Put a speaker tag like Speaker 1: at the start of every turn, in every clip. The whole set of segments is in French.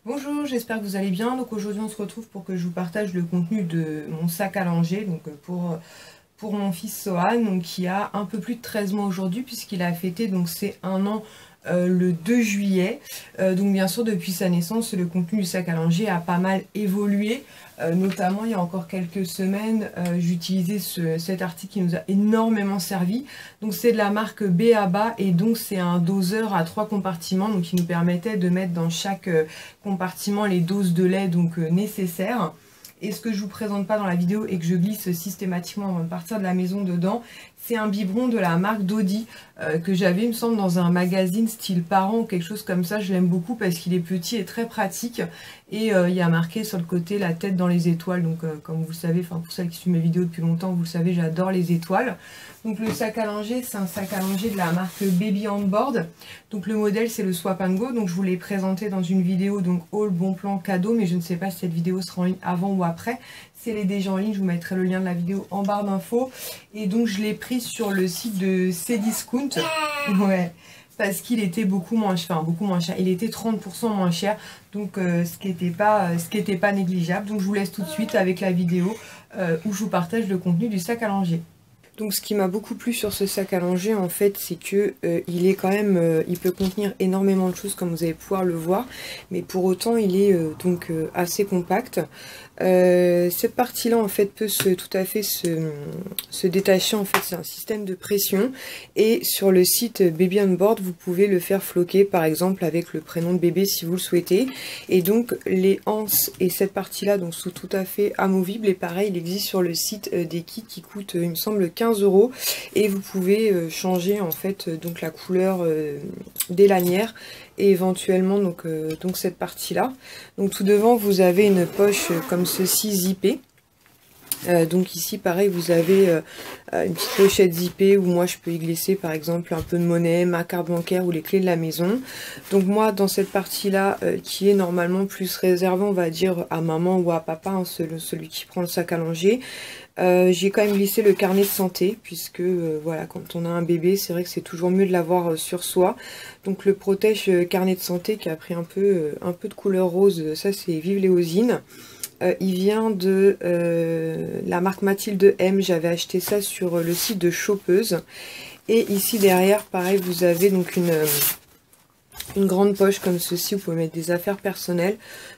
Speaker 1: Bonjour, j'espère que vous allez bien. Donc aujourd'hui on se retrouve pour que je vous partage le contenu de mon sac à langer donc pour mon fils Sohan, donc qui a un peu plus de 13 mois aujourd'hui puisqu'il a fêté donc ses 1 an le 2 juillet. Donc bien sûr depuis sa naissance le contenu du sac à langer a pas mal évolué. Notamment il y a encore quelques semaines j'utilisais cet article qui nous a énormément servi. Donc c'est de la marque B.A.B.A. et donc c'est un doseur à 3 compartiments donc qui nous permettait de mettre dans chaque compartiment les doses de lait donc nécessaires. Et ce que je vous présente pas dans la vidéo et que je glisse systématiquement avant de partir de la maison dedans, c'est un biberon de la marque Dodi que j'avais il me semble dans un magazine style parent ou quelque chose comme ça. Je l'aime beaucoup parce qu'il est petit et très pratique et il y a marqué sur le côté la tête dans les étoiles. Donc comme vous le savez, enfin pour celles qui suivent mes vidéos depuis longtemps, vous le savez, j'adore les étoiles. Donc le sac à langer, c'est un sac à langer de la marque Baby On Board. Donc le modèle c'est le Swap and Go. Donc je vous l'ai présenté dans une vidéo donc haul bon plan cadeau, mais je ne sais pas si cette vidéo sera en ligne avant ou après. Si elle est déjà en ligne, je vous mettrai le lien de la vidéo en barre d'infos. Et donc je l'ai pris sur le site de Cdiscount. Ouais, parce qu'il était beaucoup moins cher, il était 30% moins cher, donc ce qui était pas négligeable. Donc je vous laisse tout de suite avec la vidéo où je vous partage le contenu du sac à langer. Donc ce qui m'a beaucoup plu sur ce sac à langer en fait, c'est que il est quand même, il peut contenir énormément de choses comme vous allez pouvoir le voir, mais pour autant il est assez compact. Cette partie là en fait peut tout à fait se détacher. En fait c'est un système de pression et sur le site Baby On Board vous pouvez le faire floquer par exemple avec le prénom de bébé si vous le souhaitez, et donc les anses et cette partie là donc sont tout à fait amovibles. Et pareil il existe sur le site des kits qui coûtent il me semble 15 € et vous pouvez changer en fait donc la couleur des lanières et éventuellement donc cette partie là. Donc tout devant vous avez une poche comme ceci zippée. Donc ici pareil vous avez une petite pochette zippée où moi je peux y glisser par exemple un peu de monnaie, ma carte bancaire ou les clés de la maison. Donc moi dans cette partie là qui est normalement plus réservée on va dire à maman ou à papa, hein, celui qui prend le sac à langer, j'ai quand même glissé le carnet de santé puisque voilà, quand on a un bébé c'est vrai que c'est toujours mieux de l'avoir sur soi. Donc le protège carnet de santé qui a pris un peu de couleur rose, ça c'est Vive Léosine. Il vient de la marque Mathilde M. J'avais acheté ça sur le site de Chopeuse. Et ici derrière, pareil, vous avez donc une grande poche comme ceci. Vous pouvez mettre des affaires personnelles.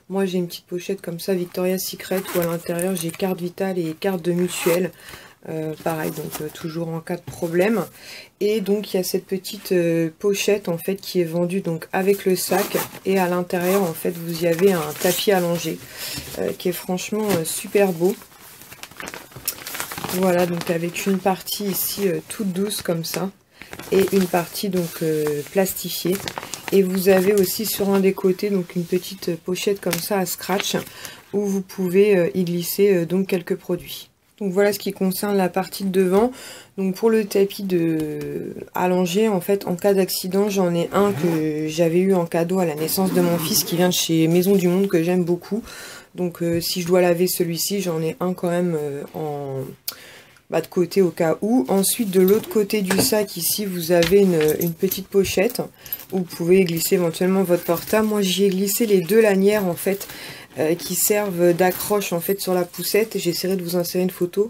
Speaker 1: Moi, j'ai une petite pochette comme ça, Victoria's Secret, où à l'intérieur, j'ai carte vitale et carte de mutuelle. Pareil, donc toujours en cas de problème. Et donc il y a cette petite pochette en fait qui est vendue donc avec le sac, et à l'intérieur en fait vous y avez un tapis allongé qui est franchement super beau. Voilà, donc avec une partie ici toute douce comme ça et une partie donc plastifiée. Et vous avez aussi sur un des côtés donc une petite pochette comme ça à scratch où vous pouvez y glisser donc quelques produits. Donc voilà ce qui concerne la partie de devant. Donc pour le tapis allongé, en fait, en cas d'accident, j'en ai un que j'avais eu en cadeau à la naissance de mon fils qui vient de chez Maison du Monde, que j'aime beaucoup. Donc si je dois laver celui-ci, j'en ai un quand même de côté au cas où. Ensuite de l'autre côté du sac ici, vous avez une petite pochette où vous pouvez glisser éventuellement votre portable. Moi j'y ai glissé les deux lanières en fait, qui servent d'accroche en fait sur la poussette. J'essaierai de vous insérer une photo.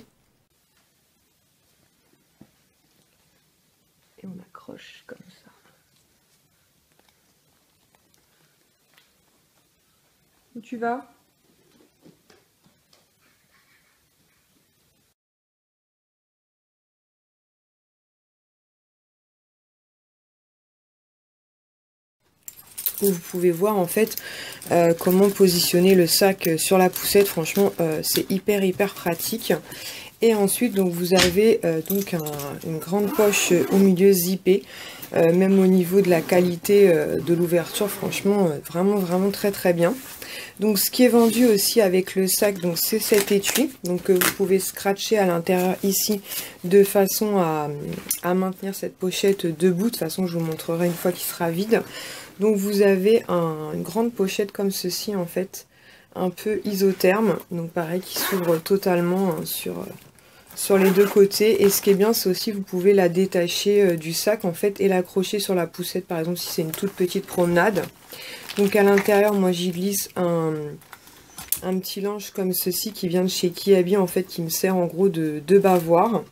Speaker 1: Et on accroche comme ça. Où tu vas ? Où vous pouvez voir en fait comment positionner le sac sur la poussette. Franchement c'est hyper pratique. Et ensuite donc vous avez une grande poche au milieu zippée, même au niveau de la qualité de l'ouverture, franchement vraiment très bien. Donc ce qui est vendu aussi avec le sac, donc c'est cet étui, donc vous pouvez scratcher à l'intérieur ici de façon à maintenir cette pochette debout. De toute façon je vous montrerai une fois qu'il sera vide. Donc vous avez une grande pochette comme ceci en fait, un peu isotherme, donc pareil qui s'ouvre totalement sur sur les deux côtés. Et ce qui est bien, c'est aussi vous pouvez la détacher du sac en fait et l'accrocher sur la poussette, par exemple si c'est une toute petite promenade. Donc à l'intérieur, moi j'y glisse un petit linge comme ceci qui vient de chez Kiabi en fait, qui me sert en gros de bavoir.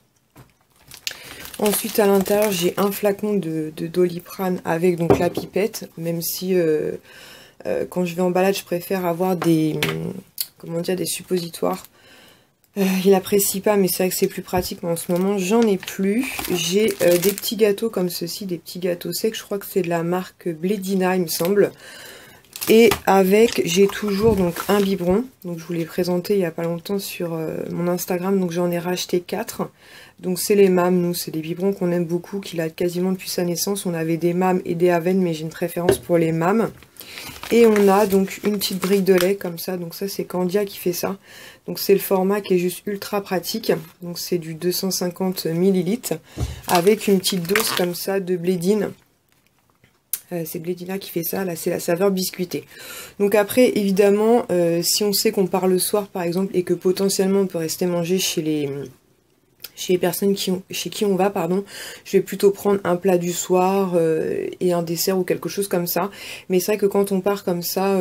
Speaker 1: Ensuite à l'intérieur j'ai un flacon de Doliprane avec donc la pipette, même si quand je vais en balade je préfère avoir des, comment dire, des suppositoires. Il apprécie pas, mais c'est vrai que c'est plus pratique, mais en ce moment j'en ai plus. J'ai des petits gâteaux comme ceci, des petits gâteaux secs, je crois que c'est de la marque Blédina il me semble. Et avec, j'ai toujours donc un biberon, donc je vous l'ai présenté il n'y a pas longtemps sur mon Instagram, donc j'en ai racheté 4. Donc c'est les MAM, nous c'est des biberons qu'on aime beaucoup, qu'il a quasiment depuis sa naissance. On avait des MAM et des Aven, mais j'ai une préférence pour les MAM. Et on a donc une petite brique de lait comme ça, donc ça c'est Candia qui fait ça. Donc c'est le format qui est juste ultra pratique, donc c'est du 250 ml avec une petite dose comme ça de Blédine. C'est Blédina qui fait ça, là c'est la saveur biscuitée. Donc après évidemment si on sait qu'on part le soir par exemple et que potentiellement on peut rester manger chez les personnes chez qui on va, pardon, je vais plutôt prendre un plat du soir et un dessert ou quelque chose comme ça. Mais c'est vrai que quand on part comme ça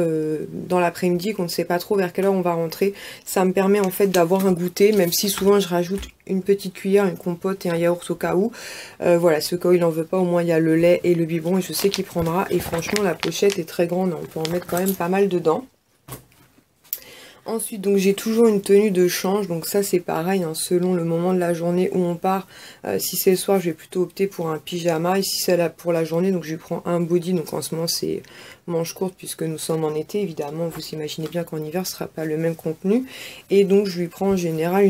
Speaker 1: dans l'après-midi, qu'on ne sait pas trop vers quelle heure on va rentrer, ça me permet en fait d'avoir un goûter, même si souvent je rajoute une petite cuillère, une compote et un yaourt au cas où. Voilà, ce cas où il n'en veut pas, au moins il y a le lait et le biberon et je sais qu'il prendra. Et franchement la pochette est très grande, on peut en mettre quand même pas mal dedans. Ensuite, donc j'ai toujours une tenue de change, donc ça c'est pareil, hein, selon le moment de la journée où on part. Si c'est le soir, je vais plutôt opter pour un pyjama, et si c'est pour la journée, donc je prends un body, donc en ce moment c'est manche courte puisque nous sommes en été, évidemment, vous imaginez bien qu'en hiver ce sera pas le même contenu. Et donc je lui prends en général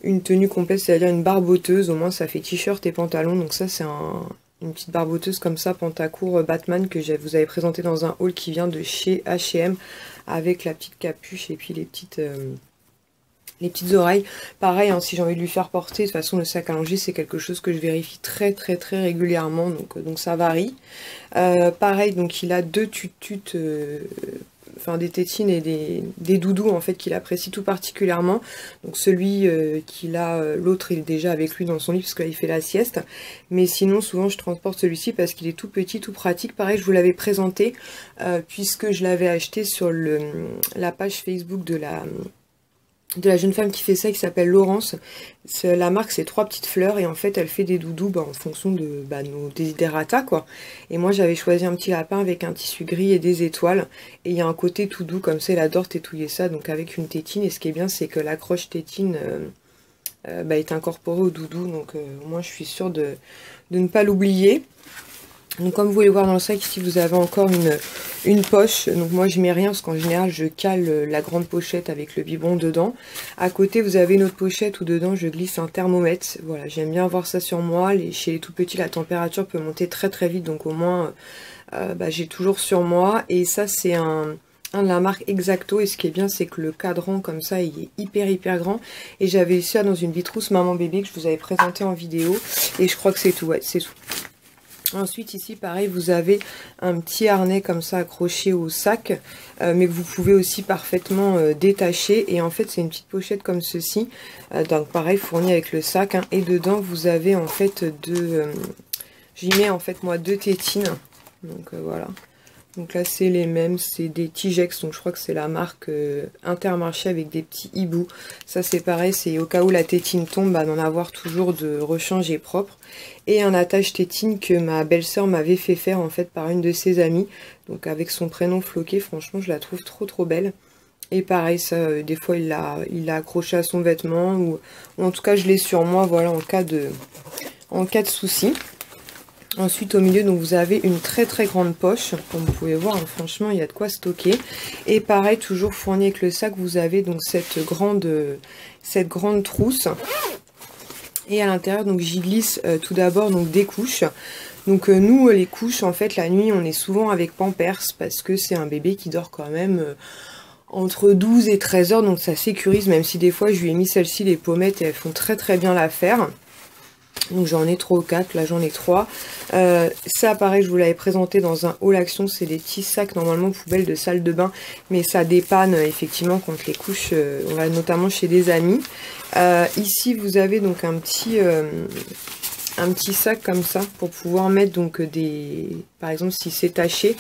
Speaker 1: une tenue complète, c'est-à-dire une barboteuse, au moins ça fait t-shirt et pantalon, donc ça c'est une petite barboteuse comme ça, pantacourt Batman, que je vous avais présenté dans un haul qui vient de chez H&M, avec la petite capuche et puis les petites oreilles. Pareil, hein, si j'ai envie de lui faire porter, de toute façon le sac à langer c'est quelque chose que je vérifie très régulièrement, donc ça varie. Pareil, donc il a deux tututes, enfin des tétines et des doudous en fait qu'il apprécie tout particulièrement. Donc celui qu'il a, l'autre il est déjà avec lui dans son lit parce qu'il fait la sieste. Mais sinon souvent je transporte celui-ci parce qu'il est tout petit, tout pratique. Pareil, je vous l'avais présenté puisque je l'avais acheté sur la page Facebook de la jeune femme qui fait ça, qui s'appelle Laurence. La marque c'est Trois Petites Fleurs et en fait elle fait des doudous en fonction de nos desiderata quoi. Et moi j'avais choisi un petit lapin avec un tissu gris et des étoiles. Et il y a un côté tout doux comme ça, elle adore tétouiller ça, donc avec une tétine. Et ce qui est bien c'est que l'accroche tétine est incorporée au doudou, donc moi je suis sûre de ne pas l'oublier. Donc comme vous pouvez le voir dans le sac ici, vous avez encore une poche. Donc moi je mets rien parce qu'en général je cale la grande pochette avec le biberon dedans. À côté vous avez une autre pochette où dedans je glisse un thermomètre. Voilà, j'aime bien avoir ça sur moi. Chez les tout petits la température peut monter très vite, donc au moins j'ai toujours sur moi. Et ça c'est un de la marque Exacto, et ce qui est bien c'est que le cadran comme ça il est hyper grand. Et j'avais eu ça dans une vitrousse maman bébé que je vous avais présenté en vidéo. Et je crois que c'est tout, ouais, c'est tout. Ensuite ici pareil vous avez un petit harnais comme ça accroché au sac mais que vous pouvez aussi parfaitement détacher, et en fait c'est une petite pochette comme ceci, donc pareil fournie avec le sac, hein, et dedans vous avez en fait j'y mets en fait moi deux tétines, donc voilà. Donc là c'est les mêmes, c'est des Tigex, donc je crois que c'est la marque Intermarché avec des petits hiboux. Ça c'est pareil, c'est au cas où la tétine tombe, d'en avoir toujours de rechange et propre. Et un attache tétine que ma belle-sœur m'avait fait faire en fait par une de ses amies. Donc avec son prénom floqué, franchement je la trouve trop belle. Et pareil, ça des fois il l'a accroché à son vêtement, ou en tout cas je l'ai sur moi, voilà, en cas de souci. Ensuite au milieu donc vous avez une très grande poche, comme vous pouvez voir, hein, franchement il y a de quoi stocker. Et pareil, toujours fourni avec le sac, vous avez donc cette grande trousse. Et à l'intérieur donc j'y glisse tout d'abord donc des couches. Donc nous les couches en fait la nuit on est souvent avec Pampers parce que c'est un bébé qui dort quand même entre 12 et 13 heures, donc ça sécurise, même si des fois je lui ai mis celle-ci, les pommettes, et elles font très bien l'affaire. Donc j'en ai 3 ou 4, là j'en ai 3. Ça pareil, je vous l'avais présenté dans un haul action, c'est des petits sacs normalement poubelles de salle de bain, mais ça dépanne effectivement quand les couches, on va notamment chez des amis. Ici vous avez donc un petit sac comme ça pour pouvoir mettre donc par exemple si c'est taché,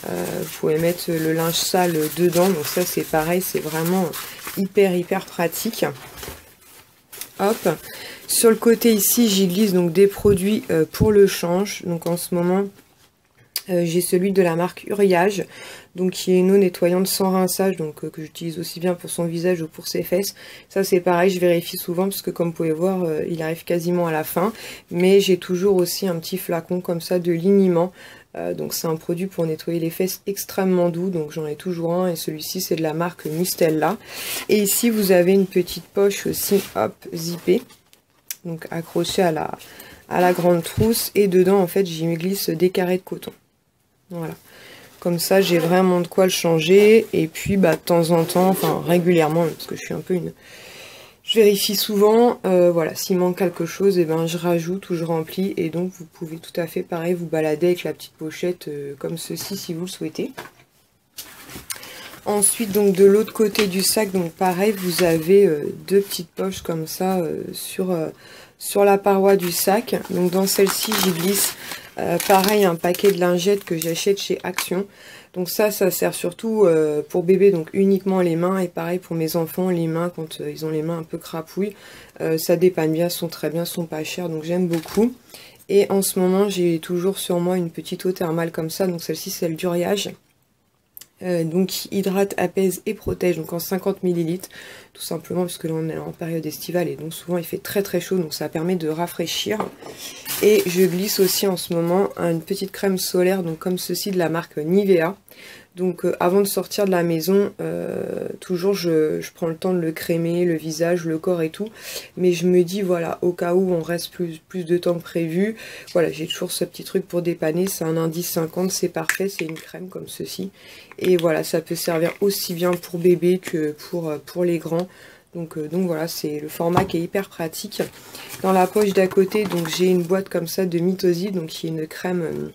Speaker 1: vous pouvez mettre le linge sale dedans, donc ça c'est pareil, c'est vraiment hyper pratique. Hop. Sur le côté ici, j'y glisse donc des produits pour le change. Donc en ce moment, j'ai celui de la marque Uriage, donc qui est une eau nettoyante sans rinçage, donc que j'utilise aussi bien pour son visage ou pour ses fesses. Ça c'est pareil, je vérifie souvent parce que comme vous pouvez voir, il arrive quasiment à la fin. Mais j'ai toujours aussi un petit flacon comme ça de liniment. Donc c'est un produit pour nettoyer les fesses extrêmement doux, donc j'en ai toujours un et celui-ci c'est de la marque Mustella. Et ici vous avez une petite poche aussi, hop, zippée, donc accrochée à la grande trousse, et dedans en fait j'y glisse des carrés de coton. Voilà, comme ça j'ai vraiment de quoi le changer, et puis bah de temps en temps, enfin régulièrement, parce que je suis un peu je vérifie souvent, voilà, s'il manque quelque chose, et ben je rajoute ou je remplis, et donc vous pouvez tout à fait pareil vous balader avec la petite pochette comme ceci si vous le souhaitez. Ensuite donc de l'autre côté du sac, donc pareil, vous avez deux petites poches comme ça sur la paroi du sac. Donc dans celle-ci j'y glisse pareil un paquet de lingettes que j'achète chez Action. Donc ça sert surtout pour bébé, donc uniquement les mains, et pareil pour mes enfants, les mains quand ils ont les mains un peu crapouilles. Ça dépanne bien, sont très bien, sont pas chers, donc j'aime beaucoup. Et en ce moment j'ai toujours sur moi une petite eau thermale comme ça, donc celle-ci c'est celle d'Uriage. Donc hydrate, apaise et protège, donc en 50 ml, tout simplement parce que là on est en période estivale et donc souvent il fait très chaud, donc ça permet de rafraîchir. Et je glisse aussi en ce moment une petite crème solaire, donc comme ceci, de la marque Nivea. Donc avant de sortir de la maison, toujours je prends le temps de le crémer, le visage, le corps et tout. Mais je me dis voilà, au cas où on reste plus de temps que prévu, voilà, j'ai toujours ce petit truc pour dépanner. C'est un indice 50, c'est parfait, c'est une crème comme ceci. Et voilà, ça peut servir aussi bien pour bébé que pour les grands. Donc voilà, c'est le format qui est hyper pratique. Dans la poche d'à côté, donc j'ai une boîte comme ça de Mitosi, donc qui est une crème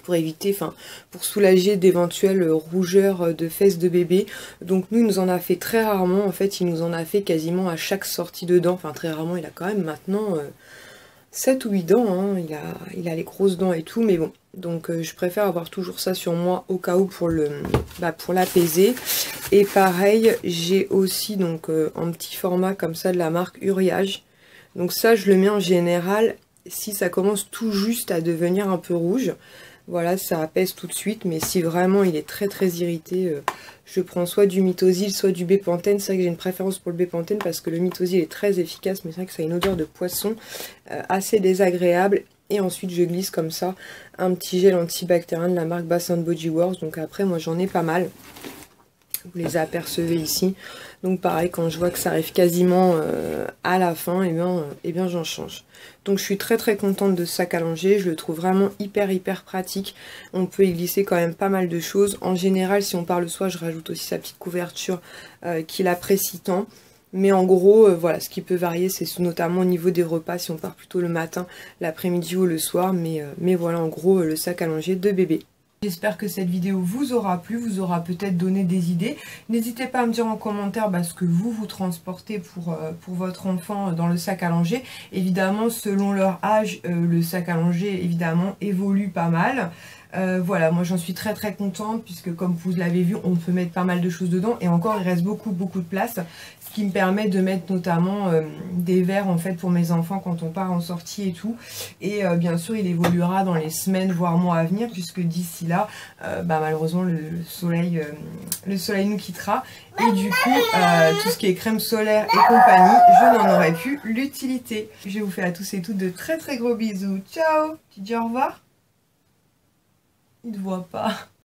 Speaker 1: pour éviter, enfin pour soulager d'éventuelles rougeurs de fesses de bébé. Donc nous, il nous en a fait très rarement, en fait il nous en a fait quasiment à chaque sortie de dents, enfin très rarement, il a quand même maintenant 7 ou 8 dents, hein. Il a les grosses dents et tout, mais bon, donc je préfère avoir toujours ça sur moi au cas où pour l'apaiser. Et pareil, j'ai aussi donc un petit format comme ça de la marque Uriage. Donc ça je le mets en général si ça commence tout juste à devenir un peu rouge. Voilà, ça apaise tout de suite, mais si vraiment il est très irrité, je prends soit du Mitosil, soit du Bepanthen. C'est vrai que j'ai une préférence pour le Bepanthen parce que le Mitosil est très efficace, mais c'est vrai que ça a une odeur de poisson assez désagréable. Et ensuite je glisse comme ça un petit gel antibactérien de la marque Bath & Body Works. Donc après moi j'en ai pas mal. Vous les apercevez ici. Donc pareil, quand je vois que ça arrive quasiment à la fin, et bien j'en change. Donc je suis très contente de ce sac à langer. Je le trouve vraiment hyper pratique. On peut y glisser quand même pas mal de choses. En général, si on part le soir, je rajoute aussi sa petite couverture qui l'apprécie tant. Mais en gros, voilà, ce qui peut varier, c'est notamment au niveau des repas, si on part plutôt le matin, l'après-midi ou le soir. Mais voilà, en gros, le sac à langer de bébé. J'espère que cette vidéo vous aura plu, vous aura peut-être donné des idées. N'hésitez pas à me dire en commentaire ce que vous transportez pour votre enfant dans le sac à langer. Évidemment, selon leur âge, le sac à langer évidemment évolue pas mal. Voilà, moi j'en suis très contente puisque comme vous l'avez vu, on peut mettre pas mal de choses dedans et encore il reste beaucoup de place, ce qui me permet de mettre notamment des verres en fait pour mes enfants quand on part en sortie et tout. Et bien sûr il évoluera dans les semaines voire mois à venir puisque d'ici là malheureusement le soleil nous quittera et du coup tout ce qui est crème solaire et compagnie, je n'en aurai plus l'utilité. Je vous fais à tous et toutes de très gros bisous. Ciao. Tu dis au revoir? Il ne voit pas.